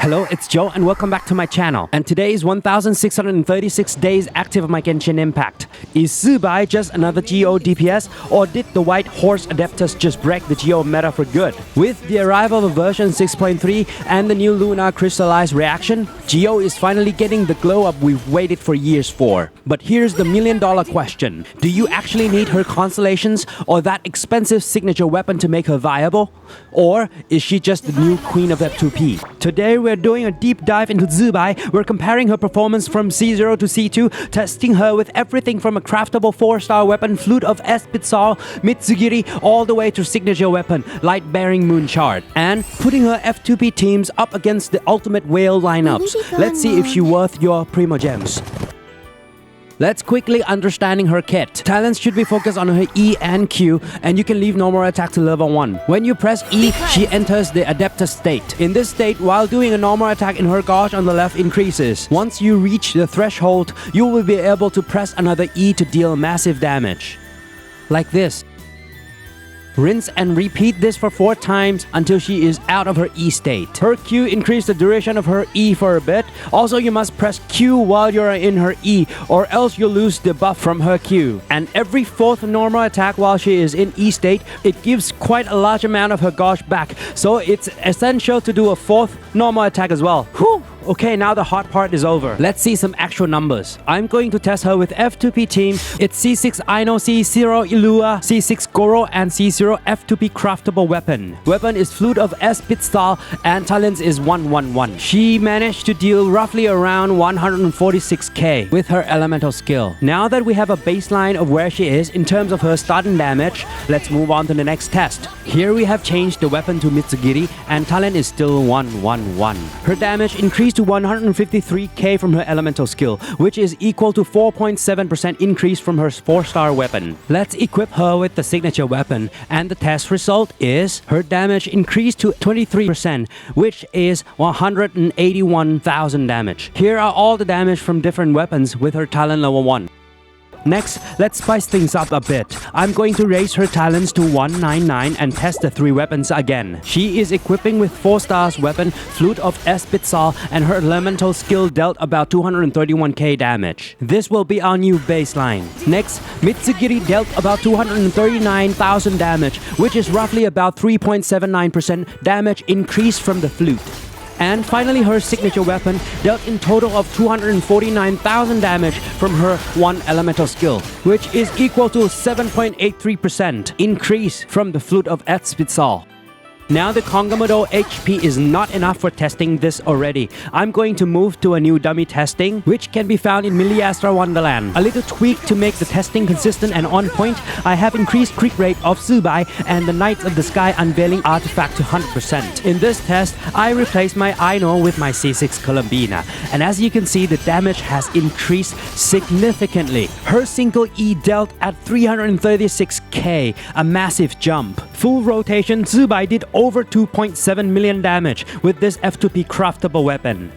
Hello, it's Joe and welcome back to my channel. And today is 1636 days active of my Genshin Impact. Is Zibai just another Geo DPS, or did the white Horse Adeptus just break the Geo meta for good? With the arrival of version 6.3 and the new Lunar-Crystallize reaction, Geo is finally getting the glow up we've waited for years for. But here's the million-dollar question. Do you actually need her Constellations or that expensive signature weapon to make her viable? Or is she just the new queen of F2P? Today we're doing a deep dive into Zibai. We're comparing her performance from C0 to C2, testing her with everything from a craftable 4-star weapon, Flute of Ezpitzal, Mitsugiri, all the way to signature weapon, Lightbearing Moonshard, and putting her F2P teams up against the ultimate whale lineups. Let's see if she's worth your Primogems. Let's quickly understanding her kit. Talents should be focused on her E and Q, and you can leave normal attack to level 1. When you press E, she enters the Adeptus state. In this state, while doing a normal attack in her gauge on the left increases. Once you reach the threshold, you will be able to press another E to deal massive damage. Like this. Rinse and repeat this for 4 times until she is out of her E state. Her Q increases the duration of her E for a bit. Also, you must press Q while you're in her E, or else you'll lose the buff from her Q. And every 4th normal attack while she is in E state, it gives quite a large amount of her gauge back. So it's essential to do a 4th normal attack as well. Whew! Okay, now the hard part is over. Let's see some actual numbers. I'm going to test her with F2P team. It's C6 Aino, C0 Ilua, C6 Goro, and C0 F2P craftable weapon. Weapon is Flute of Ezpitzal, and talents is 111. She managed to deal roughly around 146k with her elemental skill. Now that we have a baseline of where she is in terms of her starting damage, let's move on to the next test. Here we have changed the weapon to Mitsugiri, and talent is still 111. Her damage increased to 153k from her elemental skill, which is equal to 4.7% increase from her 4-star weapon. Let's equip her with the signature weapon, and the test result is her damage increased to 23%, which is 181,000 damage. Here are all the damage from different weapons with her talent level 1. Next, let's spice things up a bit. I'm going to raise her talents to 199 and test the 3 weapons again. She is equipping with 4 stars weapon, Flute of Ezpitzal, and her elemental skill dealt about 231k damage. This will be our new baseline. Next, Mitsugiri dealt about 239,000 damage, which is roughly about 3.79% damage increase from the Flute. And finally, her signature weapon dealt in total of 249,000 damage from her 1 elemental skill, which is equal to 7.83% increase from the Flute of Ezpitzal. Now the Kongamado HP is not enough for testing this already. I'm going to move to a new dummy testing, which can be found in Miliastra Wonderland. A little tweak to make the testing consistent and on point. I have increased crit rate of Zibai and the Knights of the Sky unveiling artifact to 100%. In this test, I replaced my Aino with my C6 Columbina, and as you can see, the damage has increased significantly. Her single E dealt at 336k, a massive jump. Full rotation, Zibai did over 2.7 million damage with this F2P craftable weapon.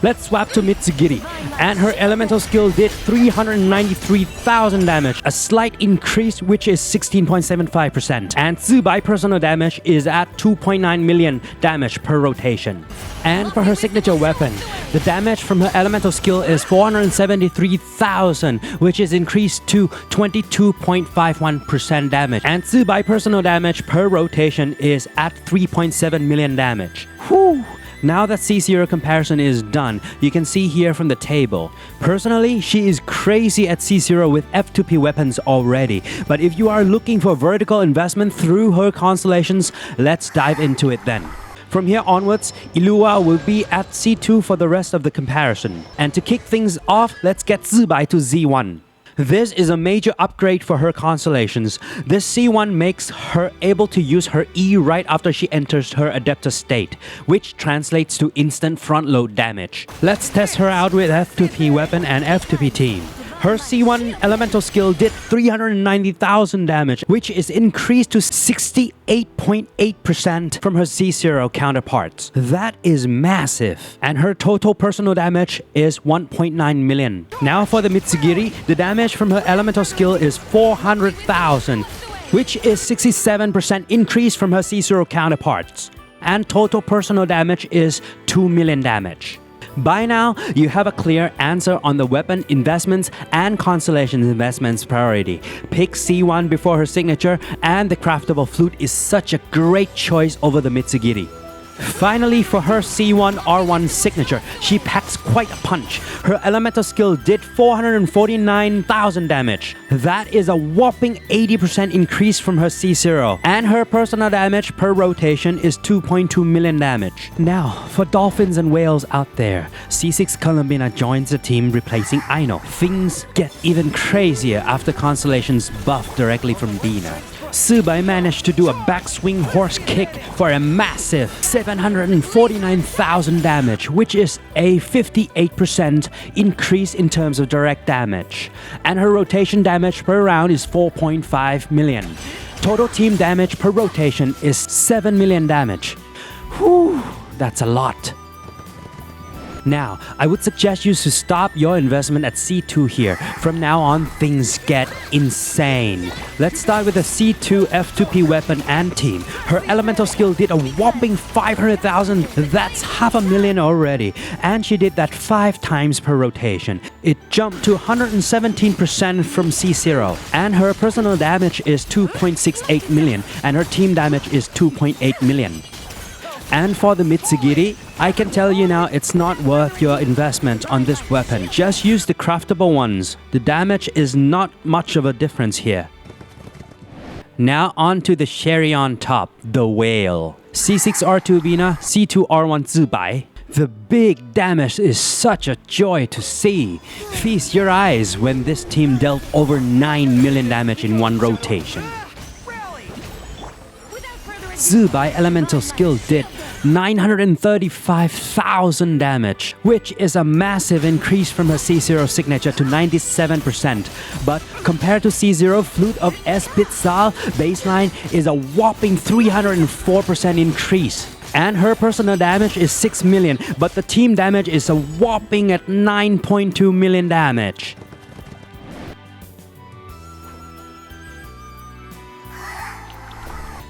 Let's swap to Mitsugiri, and her elemental skill did 393,000 damage, a slight increase which is 16.75%. And Zibai personal damage is at 2.9 million damage per rotation. And for her signature weapon, the damage from her elemental skill is 473,000, which is increased to 22.51% damage. And Zibai personal damage per rotation is at 3.7 million damage. Whew! Now that C0 comparison is done, you can see here from the table. Personally, she is crazy at C0 with F2P weapons already. But if you are looking for vertical investment through her Constellations, let's dive into it then. From here onwards, Ilua will be at C2 for the rest of the comparison. And to kick things off, let's get Zibai to Z1. This is a major upgrade for her Constellations. This C1 makes her able to use her E right after she enters her Adeptus state, which translates to instant front load damage. Let's test her out with F2P weapon and F2P team. Her C1 elemental skill did 390,000 damage, which is increased to 68.8% from her C0 counterparts. That is massive. And her total personal damage is 1.9 million. Now for the Mitsugiri, the damage from her elemental skill is 400,000, which is 67% increase from her C0 counterparts. and total personal damage is 2 million damage. By now, you have a clear answer on the weapon investments and Constellations investments priority. Pick C1 before her signature, and the craftable flute is such a great choice over the Mitsugiri. Finally, for her C1 R1 signature, she packs quite a punch. Her elemental skill did 449,000 damage. That is a whopping 80% increase from her C0. And her personal damage per rotation is 2.2 million damage. Now, for dolphins and whales out there, C6 Columbina joins the team replacing Aino. Things get even crazier after Constellations buff directly from Bina. Zibai managed to do a backswing horse kick for a massive 749,000 damage, which is a 58% increase in terms of direct damage. And her rotation damage per round is 4.5 million. Total team damage per rotation is 7 million damage. Whew, that's a lot. Now, I would suggest you to stop your investment at C2 here. From now on, things get insane. Let's start with the C2 F2P weapon and team. Her elemental skill did a whopping 500,000. That's 500,000 already. And she did that 5 times per rotation. It jumped to 117% from C0. And her personal damage is 2.68 million. And her team damage is 2.8 million. And for the Mitsugiri, I can tell you now it's not worth your investment on this weapon. Just use the craftable ones. The damage is not much of a difference here. Now on to the cherry on top, the whale. C6 R2 Bina, C2 R1 Zibai. The big damage is such a joy to see. Feast your eyes when this team dealt over 9 million damage in one rotation. Zibai elemental skill did 935,000 damage, which is a massive increase from her C0 signature to 97%. But compared to C0, Flute of Ezpitzal baseline is a whopping 304% increase. And her personal damage is 6 million, but the team damage is a whopping at 9.2 million damage.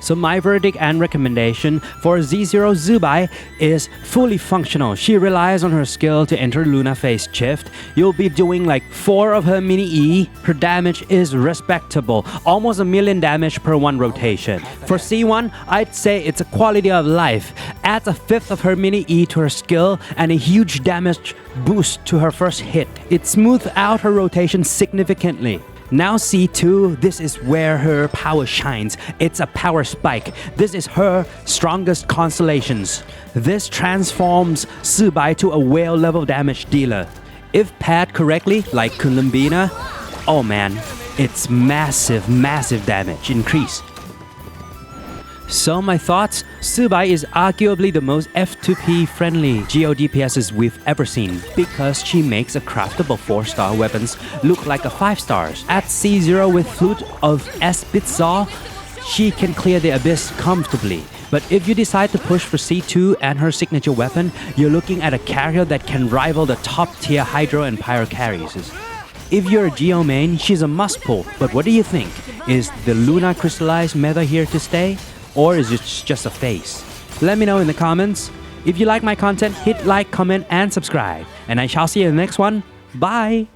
So my verdict and recommendation for Z0 Zibai is fully functional. She relies on her skill to enter Luna phase shift. You'll be doing like 4 of her mini E. Her damage is respectable, almost 1 million damage per one rotation. For C1, I'd say it's a quality of life. Adds 1/5 of her mini E to her skill and a huge damage boost to her first hit. It smooths out her rotation significantly. Now C2, this is where her power shines. It's a power spike. This is her strongest Constellations. This transforms Zibai to a whale level damage dealer. If paired correctly, like Columbina, oh man, it's massive damage increase. So my thoughts, Zibai is arguably the most F2P friendly GO DPSs we've ever seen because she makes a craftable 4-star weapons look like a 5 stars. At C0 with Flute of Ezpitzal, she can clear the abyss comfortably. But if you decide to push for C2 and her signature weapon, you're looking at a carrier that can rival the top tier Hydro and Pyro carriers. If you're a Geo main, she's a must pull. But what do you think? Is the Lunar-Crystallize meta here to stay? Or is it just a phase? Let me know in the comments. If you like my content, hit like, comment, and subscribe. And I shall see you in the next one. Bye!